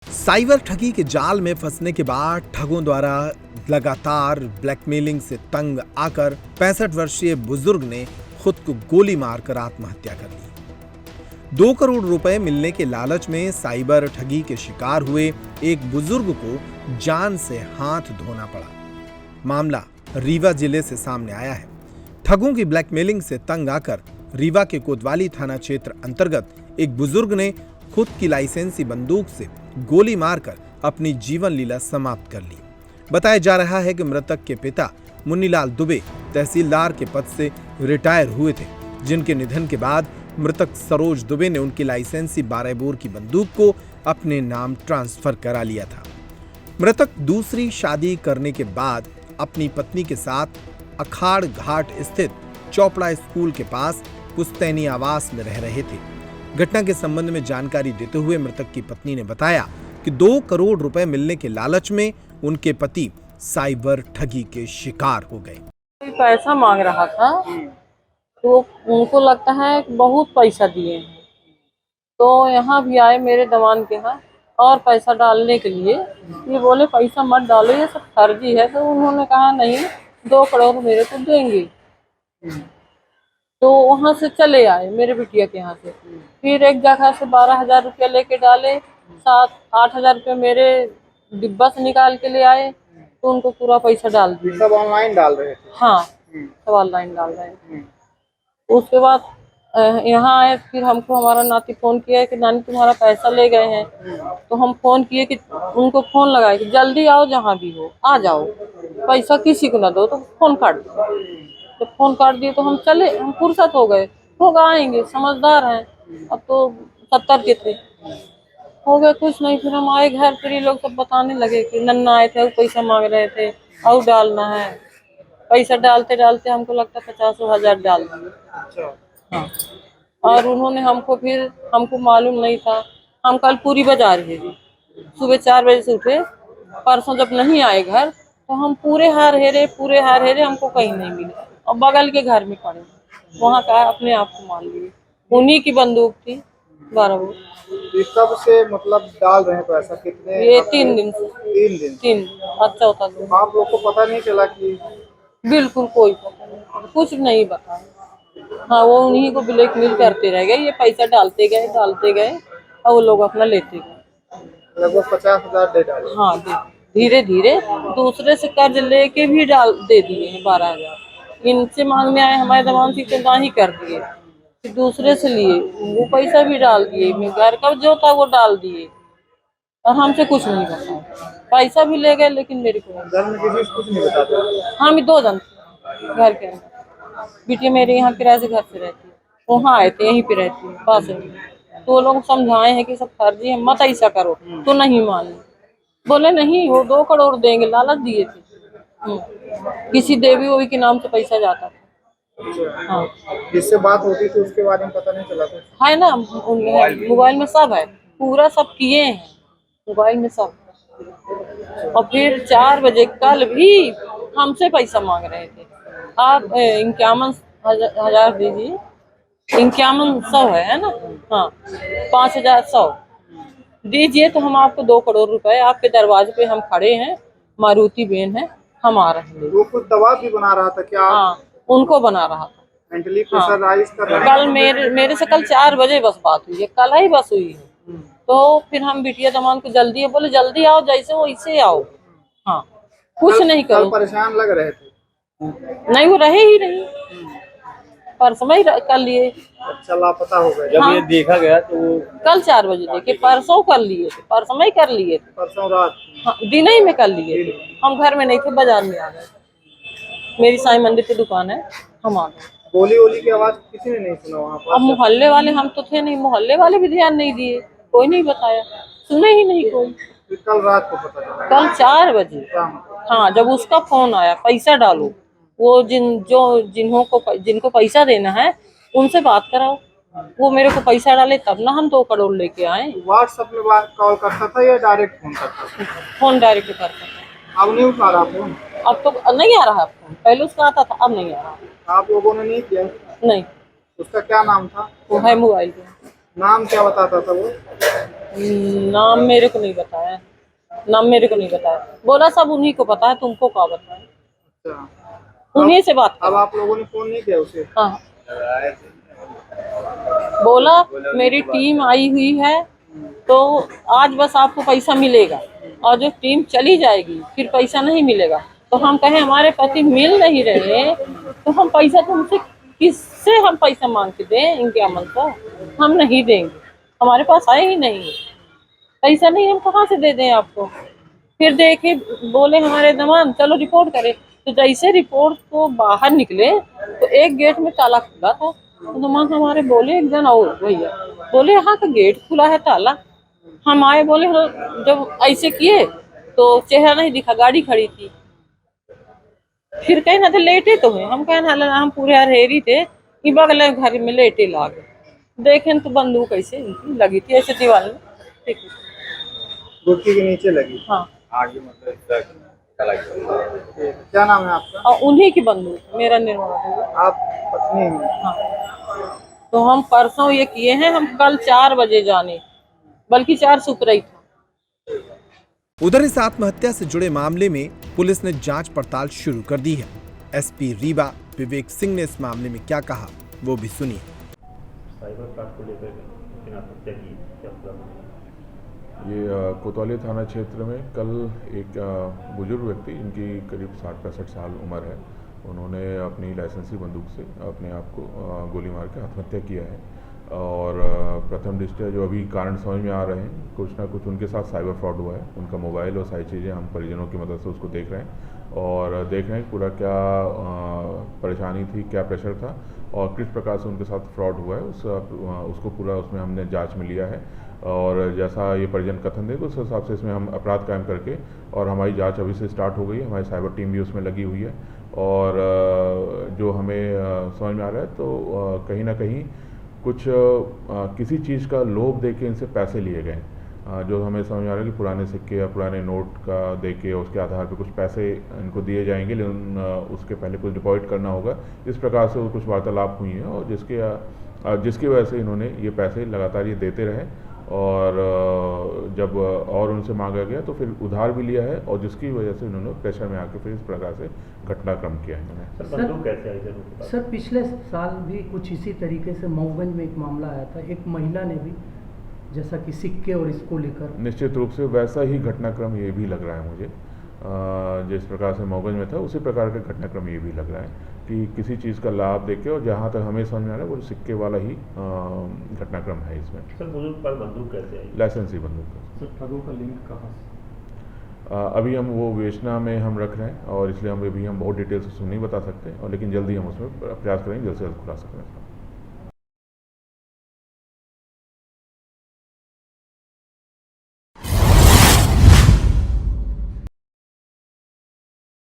Cyber ठगी के जाल में फंसने के बाद ठगों द्वारा लगातार ब्लैकमेलिंग से तंग आकर 65 वर्षीय बुजुर्ग ने खुद को गोली मारकर आत्महत्या कर ली। 2 करोड़ रुपए मिलने के लालच में साइबर ठगी के शिकार हुए एक बुजुर्ग को जान से हाथ धोना पड़ा। मामला रीवा जिले से सामने आया है। ठगों की ब्लैकमेलिंग से तंग आकर रीवा के कोतवाली थाना क्षेत्र अंतर्गत एक बुजुर्ग ने खुद की लाइसेंसी बंदूक से गोली मारकर अपनी जीवन लीला समाप्त कर ली। बताया जा रहा है कि मृतक के पिता मुन्नीलाल दुबे तहसीलदार के पद से रिटायर हुए थे, जिनके निधन के बाद मृतक सरोज दुबे ने उनकी लाइसेंसी 12 बोर की बंदूक को अपने नाम ट्रांसफर करा लिया था। मृतक दूसरी शादी करने के बाद अपनी पत्नी के साथ अखाड़ घाट स्थित चौपड़ा स्कूल के पास पुस्तैनी आवास में रह रहे थे। घटना के संबंध में जानकारी देते हुए मृतक की पत्नी ने बताया कि 2 करोड़ रुपए मिलने के लालच में उनके पति साइबर ठगी के शिकार हो गए। पैसा मांग रहा था तो उनको लगता है कि बहुत पैसा दिए हैं, तो यहाँ भी आए मेरे दवान के यहाँ और पैसा डालने के लिए। ये बोले पैसा मत डालो, ये सब फर्जी है। तो उन्होंने कहा नहीं, 2 करोड़ मेरे को देंगे। तो वहाँ से चले आए मेरे बिटिया के यहाँ से। फिर एक जगह से 12,000 रुपया लेके डाले, 7-8 हजार रुपये मेरे डिब्बा से निकाल के ले आए, तो उनको पूरा पैसा डाल दिया। सब ऑनलाइन डाल रहे थे? हाँ, सब ऑनलाइन डाल रहे हैं। उसके बाद यहाँ आए, फिर हमको हमारा नाती फोन किया कि नानी तुम्हारा पैसा ले गए हैं। तो हम फोन किए कि उनको फोन लगाए कि जल्दी आओ, जहाँ भी हो आ जाओ, पैसा किसी को ना दो। तो फोन काट दो। तो फोन काट दिए तो हम चले, हम फुर्सत हो गए, होगा आएंगे, समझदार हैं। अब तो 70 के थे, हो गया कुछ नहीं। फिर हम आए घर, फिर ये लोग सब बताने लगे कि नन्ना आए थे, पैसा मांग रहे थे और डालना है। पैसा डालते डालते हमको लगता 50,000 डाल दिए। हाँ, और उन्होंने हमको मालूम नहीं था। हम कल पूरी बाजार गए, सुबह 4 बजे से उठे। परसों जब नहीं आए घर तो हम पूरे हार हेरे, हमको कहीं नहीं मिले। और बगल के घर में पड़े, वहाँ का अपने आप को मान लिए। उन्हीं की बंदूक थी 12 बोर। कब से मतलब डाल रहे हैं पैसा? कितने? ये 3 दिन से। 3 दिन? 3 और चौथा दिन। आप लोग को पता नहीं चला कि? बिल्कुल कोई पता नहीं, कुछ नहीं बताया। हाँ, वो उन्हीं को ब्लैकमेल करते रह गए, ये पैसा डालते गए और वो लोग अपना लेते गए। लगभग 50,000 दे डाले? हाँ, धीरे धीरे दूसरे से कर्ज लेके भी दे दिए हैं 12,000। इनसे मांगने आए, हमारे दबाव से तो ही कर दिए। फिर दूसरे से लिए, वो पैसा भी डाल दिए। घर का जो था वो डाल दिए और हमसे कुछ नहीं बताया। पैसा भी ले गए, लेकिन मेरे को घर में किसी से कुछ नहीं बताते? हाँ, मैं 2 जन थे घर के अंदर। बिटिया मेरे यहाँ किराए से घर से रहती है, वहाँ आए थे, यहीं पे रहती है पास में। तो वो लोग समझाए हैं कि सब फर्जी है, मत ऐसा करो। तो नहीं माने, बोले नहीं वो 2 करोड़ देंगे, लालच दिए थे। किसी देवी वोवी के नाम से पैसा जाता था। हाँ, जिससे बात होती थी उसके बारे में पता नहीं चला कुछ? है ना, मोबाइल में सब है, पूरा सब किए हैं मोबाइल में सब। और फिर 4 बजे कल भी हमसे पैसा मांग रहे थे। आप 51,000 दीजिए, 5100 है ना? हाँ, 5,100 दीजिए तो हम आपको 2 करोड़ रुपए, आपके दरवाजे पे हम खड़े हैं, मारुति बेन है, हम आ रहे हैं। वो कुछ दबाव भी बना रहा था क्या? हाँ, उनको बना रहा था। मेंटली प्रेशराइज कर रहा कल मेरे से कल 4 बजे बस बात हुई है, कल ही बस हुई है। तो फिर हम बिटिया दमान को जल्दी है, बोले जल्दी आओ, जैसे हो वैसे आओ। हाँ, कुछ नहीं कल करो। परेशान लग रहे थे? नहीं, वो रहे ही नहीं, पर समय कर लिए। अच्छा, लापता हो गए? हाँ, ये देखा गया तो कल 4 बजे देखे, परसों कर लिए थे, परसों ही कर लिए थे। परसों रात? हाँ, दिन ही में कर लिए थे। हम घर में नहीं थे, बाजार में आ गए। मेरी साई मंदिर की दुकान है, हम आ गए। गोली वोली की आवाज किसी ने नहीं सुना वहाँ पर? अब मोहल्ले वाले, हम तो थे नहीं, मोहल्ले वाले भी ध्यान नहीं दिए, कोई नहीं बताया, सुने ही नहीं कोई। फिर कल रात को पता चला? कल 4 बजे। हाँ, जब उसका फोन आया पैसा डालो, वो जिनको पैसा देना है उनसे बात कराओ। वो मेरे को पैसा डाले तब ना हम 2 करोड़ लेके आए। व्हाट्सएप में कॉल करता था या डायरेक्ट फोन करता था? फोन डायरेक्ट करता था। अब नहीं उठा रहा फोन? अब तो नहीं आ रहा फोन, पहले उसका आता था, अब नहीं आ रहा। आप लोगों ने नहीं किया? नहीं, उसका क्या नाम था? वो है मोबाइल पे। नाम क्या बताता था वो? नाम मेरे को नहीं बताया, नाम मेरे को नहीं बताया, बोला सब उन्हीं को पता है, तुमको क्या बताया, अच्छा, उन्हीं से बात अब कर। आप लोगों ने फोन नहीं किया उसे? हाँ, बोला मेरी टीम आई हुई है तो आज बस आपको पैसा मिलेगा, और जो टीम चली जाएगी फिर पैसा नहीं मिलेगा। तो हम कहे हमारे पति मिल नहीं रहे, तो हम पैसा तुमसे किससे हम पैसा मांग के दें, इनके अमल पर हम नहीं देंगे, हमारे पास आए ही नहीं, पैसा नहीं, हम कहाँ से दे दें आपको। फिर देखे, बोले हमारे दमान चलो रिपोर्ट करें, तो जैसे रिपोर्ट को बाहर निकले तो एक गेट में ताला खुला था, तो दमान हमारे बोले एक जन और भैया बोले यहाँ का गेट खुला है ताला। हम आए, बोले हाँ, जब ऐसे किए तो चेहरा नहीं दिखा, गाड़ी खड़ी थी। फिर कहे ना थे लेटे तो है, हम कहे ना हम पूरे अरहेरी थे कि बगल घर में लेटे लागे, देखें तो बंदूक ऐसे इनकी लगी थी ऐसे दीवार में, ठीक है। गुटकी के नीचे लगी? हाँ, आगे मतलब क्या नाम है आपका? और उन्हीं की बंदूक, मेरा निर्माण है। आप पत्नी हैं? हाँ, तो हम परसों ये किए हैं, हम कल 4 बजे जाने, बल्कि 4 सुप रही था। उधर इस आत्महत्या से जुड़े मामले में पुलिस ने जांच पड़ताल शुरू कर दी है। एसपी रीवा विवेक सिंह ने इस मामले में क्या कहा, वो भी सुनिए। साइबर फ्रॉड को लेकर लेकिन आत्महत्या की क्या पूरा मामला? ये कोतवाली थाना क्षेत्र में कल एक बुजुर्ग व्यक्ति, इनकी करीब 60-65 साल उम्र है, उन्होंने अपनी लाइसेंसी बंदूक से अपने आप को गोली मार के आत्महत्या किया है। और प्रथम दृष्टया जो अभी कारण समझ में आ रहे हैं, कुछ ना कुछ उनके साथ साइबर फ्रॉड हुआ है। उनका मोबाइल और सारी चीज़ें हम परिजनों की मदद से उसको देख रहे हैं और देख रहे हैं पूरा क्या परेशानी थी, क्या प्रेशर था और किस प्रकार से उनके साथ फ्रॉड हुआ है, उसको पूरा उसमें हमने जांच में लिया है। और जैसा ये परिजन कथन दे, उस हिसाब से इसमें हम अपराध कायम करके, और हमारी जांच अभी से स्टार्ट हो गई है, हमारी साइबर टीम भी उसमें लगी हुई है। और जो हमें समझ में आ रहा है तो कहीं ना कहीं कुछ किसी चीज़ का लोभ दे के इनसे पैसे लिए गए, जो हमें समझ में आ रहा है कि पुराने सिक्के या पुराने नोट का दे के उसके आधार पर कुछ पैसे इनको दिए जाएंगे, लेकिन उसके पहले कुछ डिपॉजिट करना होगा। इस प्रकार से कुछ वार्तालाप हुई हैं और जिसकी वजह से इन्होंने ये पैसे लगातार ये देते रहे। और जब और उनसे मांगा गया तो फिर उधार भी लिया है, और जिसकी वजह से उन्होंने प्रेशर में आकर फिर इस प्रकार से घटनाक्रम किया है इन्होंने। सर बंदूक कैसे आई सर उनके पास? सर पिछले साल भी कुछ इसी तरीके से मऊगंज में एक मामला आया था, एक महिला ने भी जैसा कि सिक्के और इसको लेकर। निश्चित रूप से वैसा ही घटनाक्रम ये भी लग रहा है मुझे, जिस प्रकार से मऊगंज में था उसी प्रकार का घटनाक्रम ये भी लग रहा है कि किसी चीज़ का लाभ देके, और जहाँ तक हमें समझ में आ रहा है वो सिक्के वाला ही घटनाक्रम है इसमें। सर बुजुर्ग पर बंदूक कैसे आई? लाइसेंसी बंदूक का। सर ठगों का लिंक कहाँ से? अभी हम वो विवेचना में हम रख रहे हैं और इसलिए हम बहुत डिटेल से नहीं बता सकते, और लेकिन जल्दी हम उसमें प्रयास करेंगे जल्द से जल्द खुलासा करें।